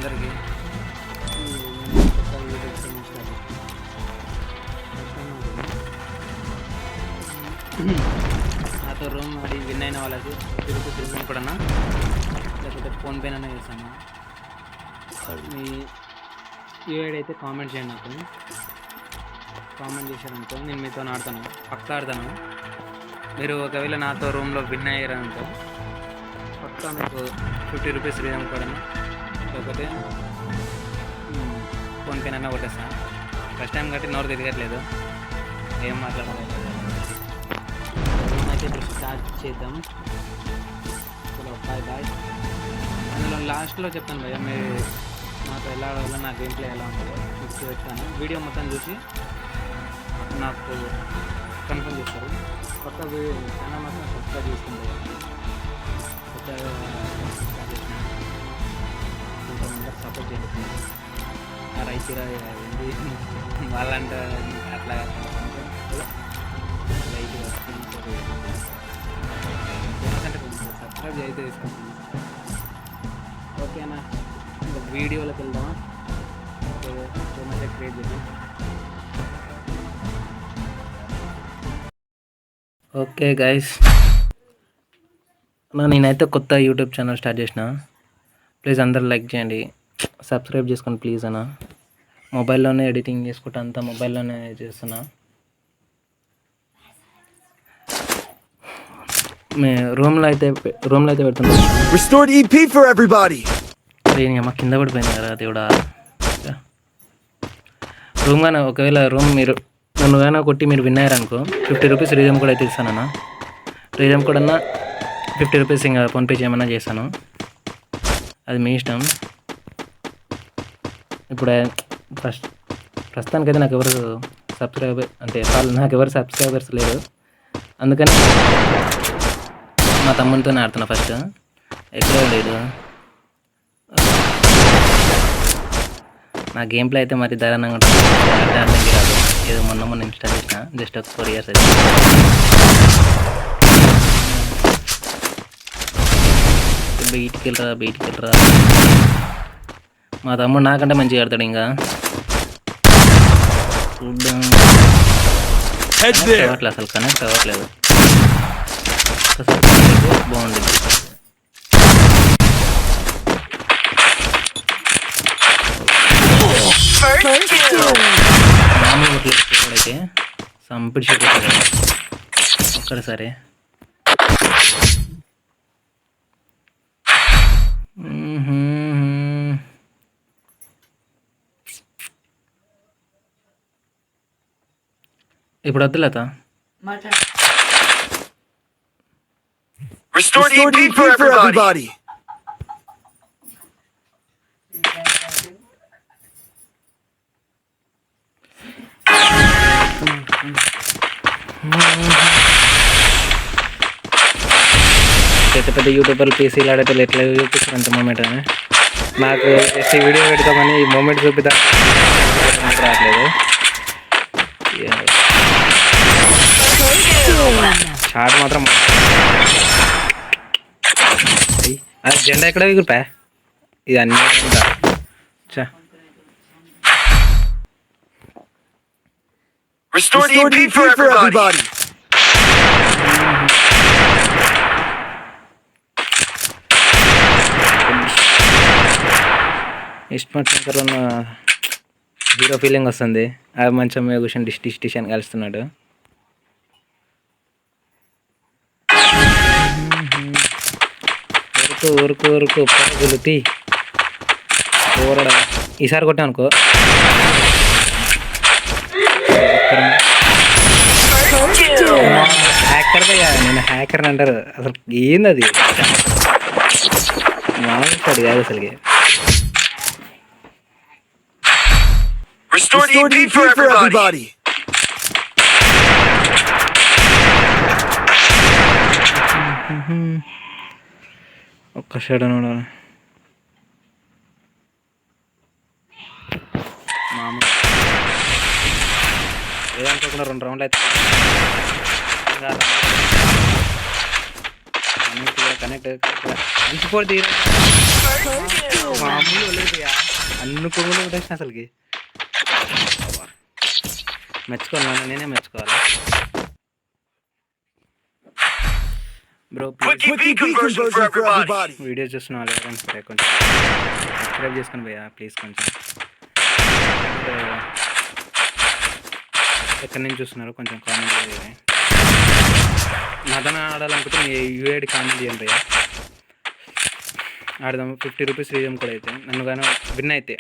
అందరికీ నాతో రూమ్ ఆడి విన్ అయిన వాళ్ళకి తిరుగుతూ కూడా లేకపోతే ఫోన్పేనైనా చేస్తాను. మీ యూఐడి అయితే కామెంట్ చేయండి. నాకు కామెంట్ చేశారనుకో నేను మీతో ఆడతాను, పక్కా ఆడతాను. మీరు ఒకవేళ నాతో రూమ్లో విన్ అయ్యారనుకో పక్కా మీకు 50 రూపీస్ రీజన్ కూడా, లేకపోతే ఫోన్పేనైనా కొట్టేస్తాను. ఫస్ట్ టైం కాబట్టి నోరు తిరగట్లేదు, ఏం మాట్లాడలేదు. రూమ్ అయితే ఇప్పుడు స్టార్ట్ చేద్దాం. చలో బాయ్ బాయ్. అందులో లాస్ట్లో చెప్తాను భయ్య, మీరు నాకు ఎలా ఆడాలో నా గేమ్ ప్లే ఎలా ఉంటుందో మీకు చెప్తాను. వీడియో మొత్తం చూసి నాకు కన్ఫర్మ్ చేస్తారు. కొత్త వీడియో ఛానల్ మాత్రం సబ్స్క్రైబ్ చేసుకుంటారు. కొత్తగా స్టార్ట్ చేసిన కొంతమంది సపోర్ట్ చేయండి. రైతురా ఏంటి వాళ్ళంట అట్లా రైతు అంటే కొంచెం సబ్స్క్రైబ్ అయితే తీసుకుంటాను. ఓకేనా, ఇంకా వీడియోలోకి వెళ్దామా? టొమాటో క్రియేట్ చేద్దాం. ఓకే గైస్, నేనైతే కొత్త యూట్యూబ్ ఛానల్ స్టార్ట్ చేసిన. ప్లీజ్ అందరు లైక్ చేయండి, సబ్స్క్రైబ్ చేసుకోండి ప్లీజ్ అన్న. మొబైల్లోనే ఎడిటింగ్ చేసుకుంటా, అంతా మొబైల్లోనే చేస్తున్నా. రూమ్లో అయితే పెడుతున్నా. Restored EP for everybody. అమ్మ కింద పడిపోయింది కదా దేవుడా. రూమ్ కానీ ఒకవేళ రూమ్ మీరు నువ్వైనా కొట్టి మీరు విన్ అయ్యారనుకో 50 రూపీస్ రీజమ్ కూడా అయితే ఇస్తానన్నా. రీజమ్ కూడా 50 రూపీస్ ఇంకా ఫోన్పే చేయమన్నా చేస్తాను, అది మీ ఇష్టం. ఇప్పుడు ప్రస్తుతానికైతే నాకు ఎవరు సబ్స్క్రైబర్స్ లేరు, అందుకని మా తమ్మునితోనే ఆడుతున్నా. ఫస్ట్ ఎక్కడో లేదు నా గేమ్ ప్లే అయితే మరి దారుణంగా ఉంటుంది. ఆడడానికి రాదు, ఏదో మొన్న ఇన్స్టాల్ చేసిన జస్ట్ ఒక 4 years అయితే. బయటికి వెళ్ళరా. మా తమ్ముడు నాకంటే మంచిగా ఆడతాడు. ఇంకా అసలు కనెక్ట్ అవ్వట్లేదు. బాగుంది. అయితే సంపిడి ఒక్కడసారి ఇప్పుడు వద్దు లత. Restored EP for everybody. పెద్ద యూట్యూబర్లు పీసీలు ఆడేటోళ్ళు ఎట్లా చూపిస్తారు అంత మూమెంట్ అని. నాకు జస్ట్ ఈ వీడియో పెడతామని ఈ మూమెంట్ చూపిద్దాం రావట్లేదు. షార్ట్ మాత్రం అది జెండా ఎక్కడ ఎగురుపా, ఇది అన్నీ చా. Restored EP for everybody. ఇష్టం ఉన్న హీరో ఫీలింగ్ వస్తుంది. ఆ మంచం మీద కూర్చొని డిష్ అని కలుస్తున్నాడు. ఊరుకు పరుగులుతి ఊరడా. ఈసారి కొట్టాం అనుకో హ్యాకర్దే కాదు, నేను హ్యాకర్ని అంటారు. అసలు ఏంది అది మాట్లాడు కాదు అసలుకి. Restored EP for everybody. ఒక్క షాట్ అని ఏదనుకోకుండా 2 రౌండ్లు అయితే కనెక్ట్ మంచిపోయి తీర మామూలు లేదు అన్ని పువ్వులు కొట్టేసిన అసలుకి. మెచ్చుకోవాలి నన్ను నేనే మెచ్చుకోవాలి bro. Quickie B conversion for everybody. Video చూస్తున్న వాళ్ళు ఎవరైనా సరే కొంచెం సబ్స్క్రైబ్ చేసుకొని పోయా ప్లీజ్. కొంచెం ఎక్కడి నుంచి చూస్తున్నారు కొంచెం కామెంట్ చేయండి. నాతో ఆడాలనుకుంటే మీ యూఐడి కామెంట్ చేయండి భయ్యా, ఆడదాం. 50 రూపీస్ రీజన్ కూడా అయితే నన్ను కానీ విన్ అయితే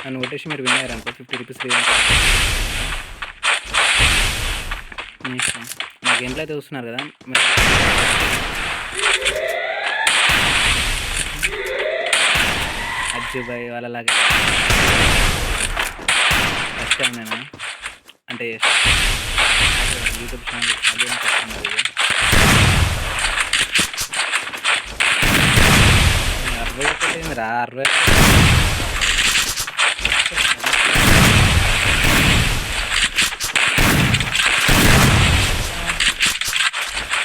నన్ను కొట్టేసి మీరు విన్ అయ్యారనుకో 50 రూపీస్ రీజన్ కూడా మీ ఇష్టం. మా గేమ్లో అయితే చూస్తున్నారు కదా అజ్జు బాయ్ వాళ్ళలాగా ఫస్ట్ టైం నేను అంటే యూట్యూబ్ ఛానల్ అదేం చేస్తున్నారు 61 ఏందిరా 60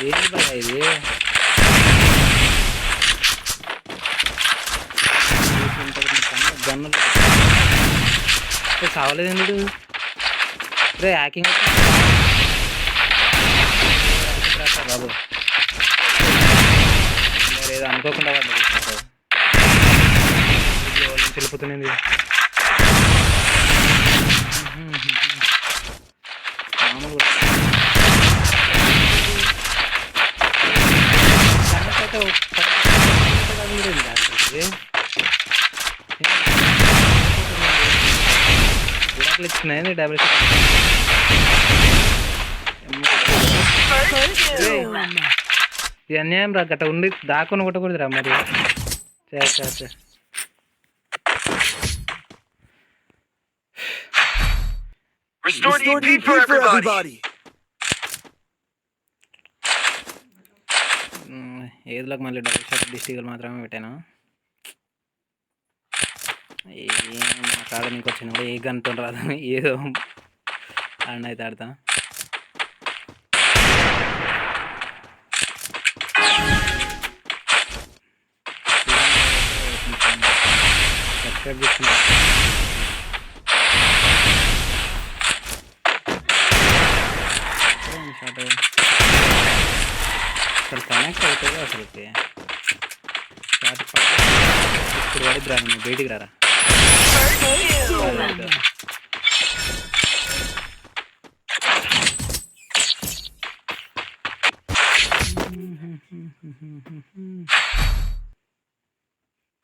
ఏంటి బాగా ఇది గన్నులు కావలేదు ఎందుకు రే హ్యాకింగ్ బాబు ఏదో అనుకోకుండా వెళ్ళిపోతుంది. మామూలు గుడాకులు ఇచ్చినాయి డబుల్ ఇది అన్యాయం రా. గట్ట ఉండి దాక్కుని కొట్టకూడదురా మరి. Restored EP for everybody. ఏదులోకి మళ్ళీ డబుల్ షాట్ డిస్ట్రిక్ట్ మాత్రమే పెట్టాను. నా కాడ నీకు వచ్చిన కూడా ఏ గన్తో రాదు ఏదో ఆడిన అయితే ఆడతా. సబ్స్క్రైబ్ చేసుకున్నా షాట్ అసలు కనెక్ట్ అవుతుంది అసలుకి. షాట్ ఇప్పుడు వాడికి రా నువ్వు బయటికి రారా.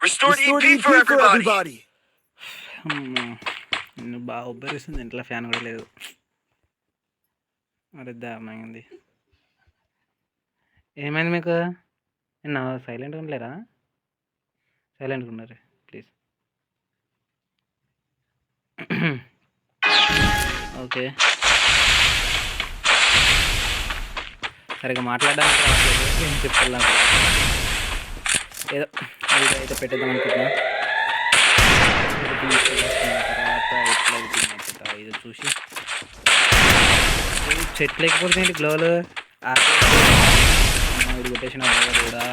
Restored EP for everybody. నువ్వు బాగా ఉబ్బరిస్తుంది ఇంట్లో ఫ్యాన్ కూడా లేదు. మరి దారుణంగా ఏమైంది మీకు? నిన్న సైలెంట్గా ఉండలేరా? సైలెంట్గా ఉన్నారు ప్లీజ్. ఓకే సరిగ్గా మాట్లాడడానికి రావట్లేదు. ఏం చెప్పాలి నాకు ఏదో వీడియో అయితే పెట్టేద్దాం అనుకుంటున్నా. తర్వాత ఇది చూసి చెట్ లేకపోతే ఏంటి గ్లోలు ఇది కొట్టేసిన కూడా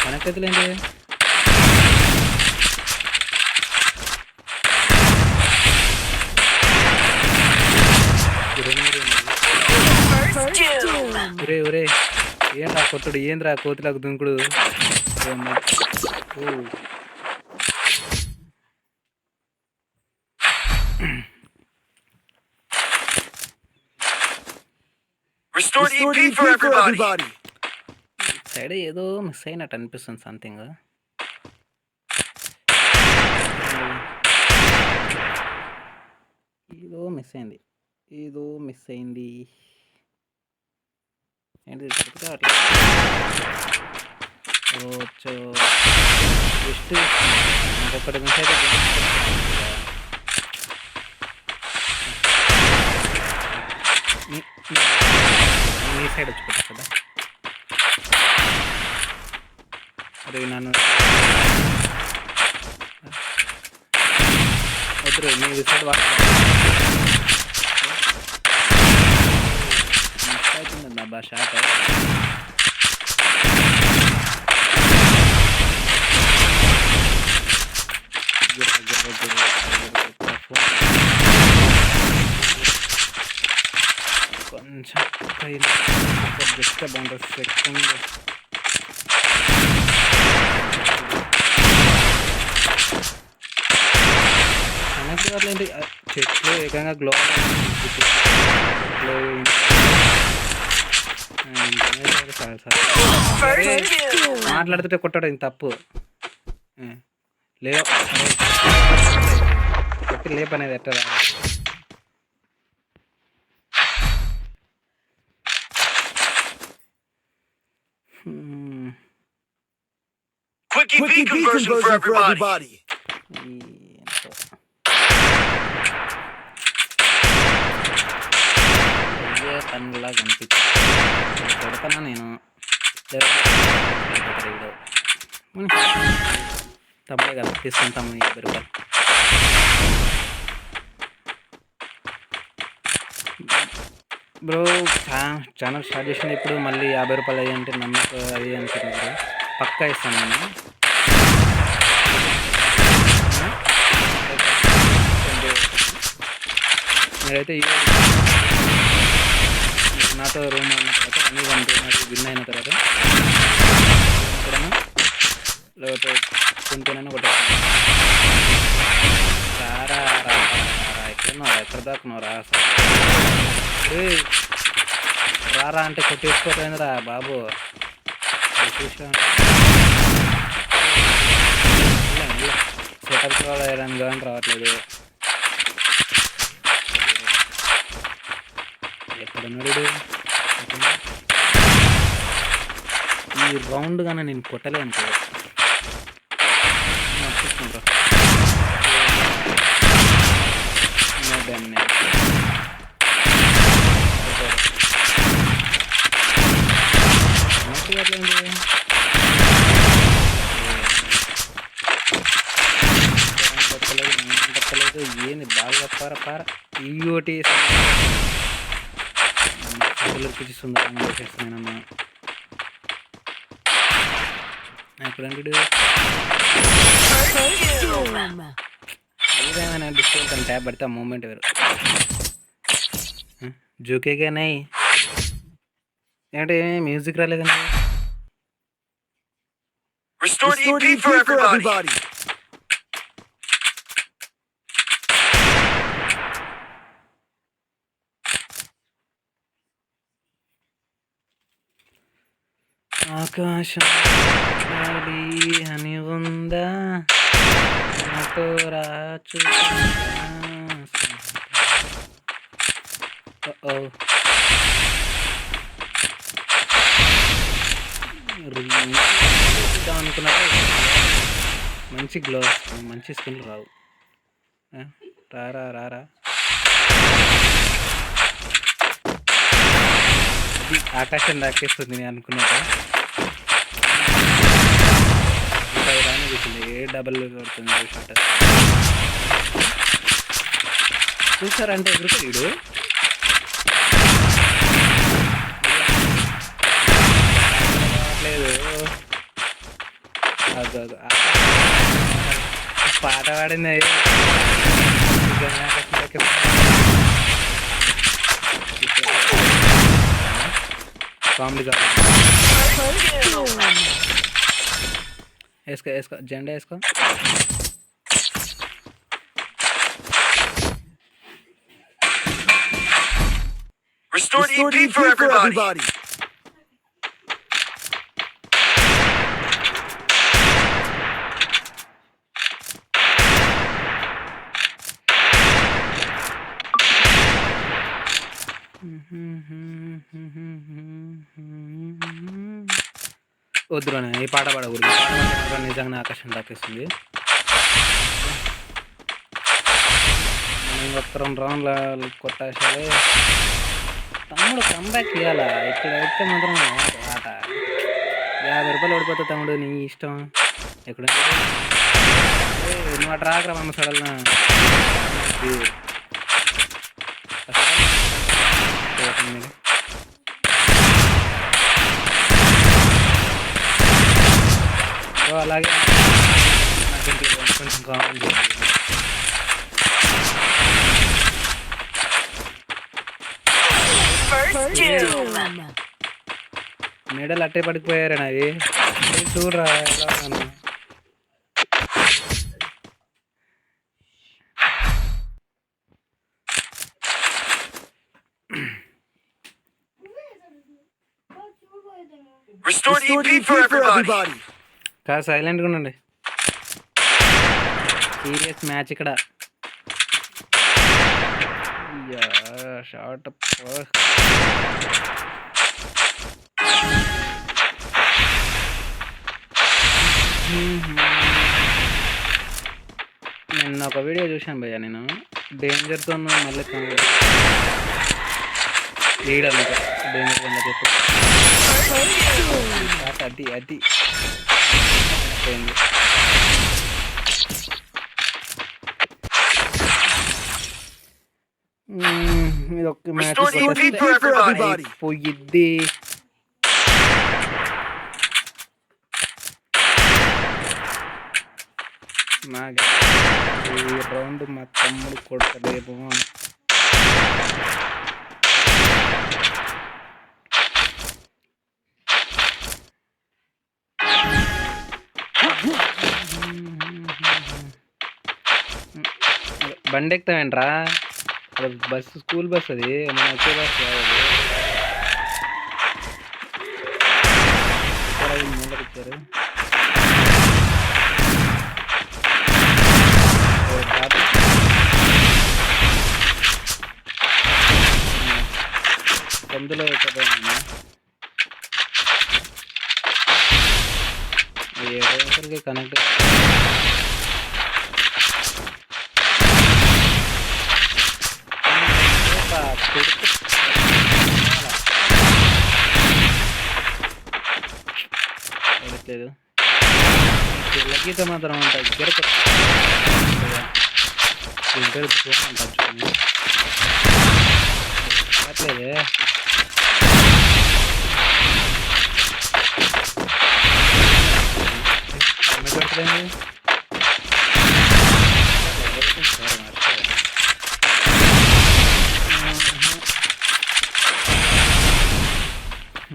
కనెక్ట్ అవుతుందండి. ఒరే ఒరే ఏంద్రా కొట్టుడు, ఏంద్రా కోతిలాగా దుంకుడు. Restored EP for everybody. Side ఏదో మిస్ అయినట్టు అనిపిస్తుంది సంథింగ్. ఏదో మిస్ అయింది ఏంటి జస్ట్ ఇంకొకటి మిస్ అయితే మీ సైడ్ వచ్చిపోతుంది కదా. అరే నన్ను వద్దు మీ సైడ్ అవుతుందన్న బా షాట్. కొంచెం జస్ట్ అబౌట్ సెకండ్. ఏంటి చెట్లు ఏకంగా గ్లో మాట్లాడుతుంటే కొట్టడం ఇంత తప్పు. లేపు అనేది ఎట్టరా? Quick EP conversion for everybody. పనిలా కనిపించింది. కొడతానా నేను తమ్ముడే కదా తీసుకుంటాము 50 రూపాయలు. బ్రో ఛానల్ స్టార్ట్ చేసింది ఇప్పుడు మళ్ళీ 50 రూపాయలు అయ్యి అంటే నమ్మకం అది అనుకుంటున్నారు. పక్కా ఇస్తాను నేను. మీరైతే నాతో రూమ్ అయిన తర్వాత అన్నీ కొంటున్నారు. విన్ అయిన తర్వాత లేకపోతే కొంటేనైనా కొట్టేస్తాను. సారా ఎక్కడున్నారా? ఎక్కడ దాక్కున్నారా? రారా అంటే కొట్టేసుకోపోయిందిరా బాబు. సెటప్ వేయడానికి కానీ రావట్లేదు. ఎక్కడున్నాడు? ఈ రౌండ్ కానీ నేను కొట్టలే అనుకో. ఏంది బాగా పార ఈయోటి సుందరంగా చేస్తున్నానమ్మా. ఇప్పుడు ఏదైనా డిస్కౌంట్ అని ట్యాబ్ పడితే ఆ మూమెంట్ వేరు. జోకేగా నై ఏంటి మ్యూజిక్ రాలేదండి. Restored EP for everybody. ఆకాశం అని ఉందా నాతో రాచు. అనుకున్నట్టు మంచి గ్లో మంచి స్కిన్ రావు. రారా ఆకాశం దాకేస్తుంది నేను అనుకున్నట్టు. ఏ డబల్ కొడుతుంది షాట్ చూసారంటే ఎగురుతాడు. లేదు పాట పాడింది కామెడీ. వేసుకో జెండా వేసుకో. Restored EP for everybody. వద్దురా ఈ పాట పాడకూడదు. పాట నిజంగానే ఆకాశం దాకేస్తుంది. మనం ఒక్క 2 రౌండ్లు కొట్టాసాలే. తమ్ముడు కంబ్యాక్ ఇవ్వాలా? ఇట్లయితే మాత్రం ఆట 50 రూపాయలు ఓడిపోతా తమ్ముడు. నీ ఇష్టం. ఎక్కడ నువ్వు అటు రాకరా మమ్మ సడల్నా. అలాగే నాకు ఇంట్లో కొంచెం కామెంట్ చేయండి. మెడలు అట్టే పడిపోయారా నావి చూడరా ఎలా ఉన్నాను. Restored EP for everybody. కాదు సైలెంట్గా ఉండండి. సీరియస్ మ్యాచ్ ఇక్కడ. షార్ట్ నిన్న ఒక వీడియో చూశాను భయ్య, నేను డేంజర్తో మళ్ళీ లీడర్ డేంజర్ చెప్పి అది అది ఇది ఒక్క మ్యాచ్ పోయిద్ది. నాకు ఈ రౌండ్ మా తమ్ముడు కొడతాడేమో. బండి ఎక్కుతావేంట్రా? అది బస్సు, స్కూల్ బస్, అది మన వచ్చే బస్ కాదు. ముందరిచ్చారు అందులో కదా కనెక్ట్. లేదు లగ్గీతో మాత్రం ఉంటాయి గెరక అట్లేదే.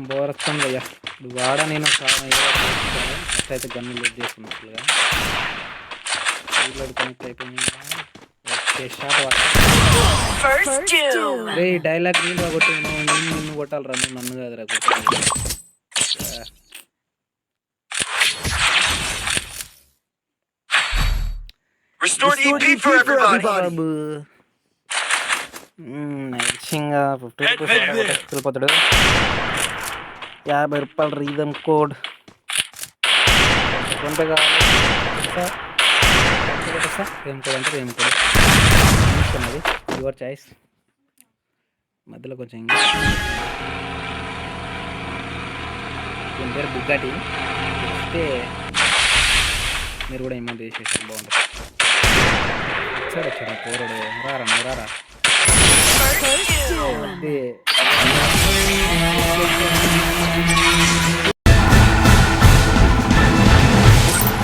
బోర్ వస్తుంది భయ్యా. వాడ నేను ఫస్ట్ అయితే గన్ను లూట్ చేసుకున్నట్లుగా కనెక్ట్ అయిపోయింది. రే డైలాగ్ నేను కొట్టి నిన్ను కొట్టాలి రా, నన్ను కాదురా కొట్టాలి. నైషింగా 50 వెళ్ళిపోతాడు. 50 రూపాయలు రీదమ్ కోడ్ కొంత కావాలి. ఏం కోడ్ అంటే ఏం కోడ్ అది యువర్ చాయిస్. మధ్యలో కొంచెం ఇంగ్లీష్. దీని పేరు బుగ్గాటి. వస్తే మీరు కూడా ఏమైనా చేసేసారు బాగుంటుంది. సరే వచ్చాడు కోరడు రారా రారా.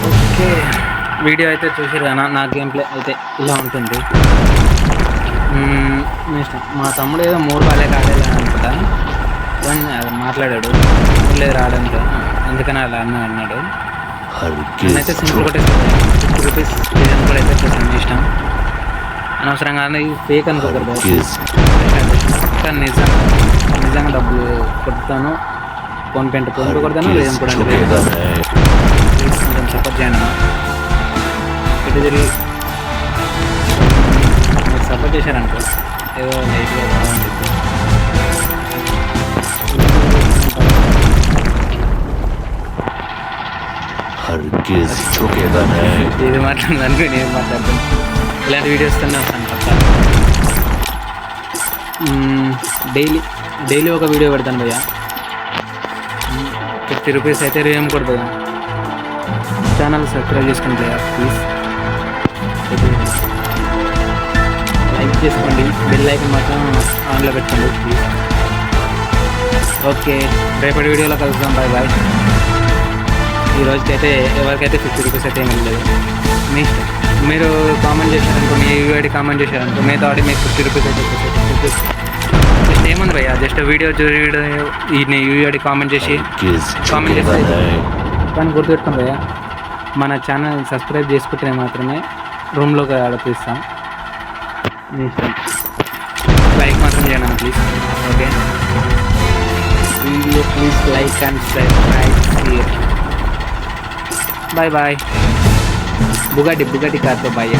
ఓకే వీడియో అయితే చూసారు కదా. నా గేమ్ ప్లే అయితే ఇలా ఉంటుంది. మా తమ్ముడు ఏదో 3 బాలే ఆడేలా అనుకుంటా అది మాట్లాడాడు. లేదు రావడానికి ఎందుకని అలా అన్నాడు. నేనైతే సింపుల్ కొట్టేస్తాను. 50 రూపీస్ రీజన్ కూడా అయితే చేసాను. ఇష్టం అనవసరంగా ఫేక్ అనుకోకరు బాబు. కానీ నిజంగా డబ్బులు కొడతాను. ఫోన్పే కొడతాను. లేదని కూడా కొంచెం సపోర్ట్ చేయండి. ఇటు తిరిగి మీరు సపోర్ట్ చేశారనుకో ఏదో లైట్గా బాగుంటుంది. ఇది మాట్లాడదానికి నేను మాట్లాడతాను. ఇలాంటి వీడియోస్తోనే వస్తాను పక్క. డైలీ ఒక వీడియో పెడతాను భయ్యా. 50 రూపీస్ అయితే రేమ్ కొడుతుంది. ఛానల్ సబ్స్క్రైబ్ చేసుకోండి భయ్యా ప్లీజ్. లైక్ చేసుకోండి. బెల్ ఐకాన్ మాత్రం ఆన్లో పెట్టుకోండి ప్లీజ్. ఓకే రేపటి వీడియోలో కలుద్దాం. Bye bye. ఈ రోజుకైతే ఎవరికైతే 50 రూపీస్ అయితే ఏమి లేదు. మీ ఇష్టం. మీరు కామెంట్ చేశారనుకో, మీ యూఐడి కామెంట్ చేశారనుకో, మీతో ఆడి మీకు 50 రూపీస్ అయితే జస్ట్ ఏముంది భయ్యా, జస్ట్ వీడియో ఈ యూఐడి కామెంట్ చేసి కానీ గుర్తుపెట్టుకోండి భయ్యా, మన ఛానల్ సబ్స్క్రైబ్ చేసుకుంటే మాత్రమే రూమ్లోకి ఆడిపిస్తాం. మీ ఇష్టం. లైక్ మాత్రం చేయండి please. Okay, video please like and subscribe. Bye bye. Bugatti కార్తో బాయ్.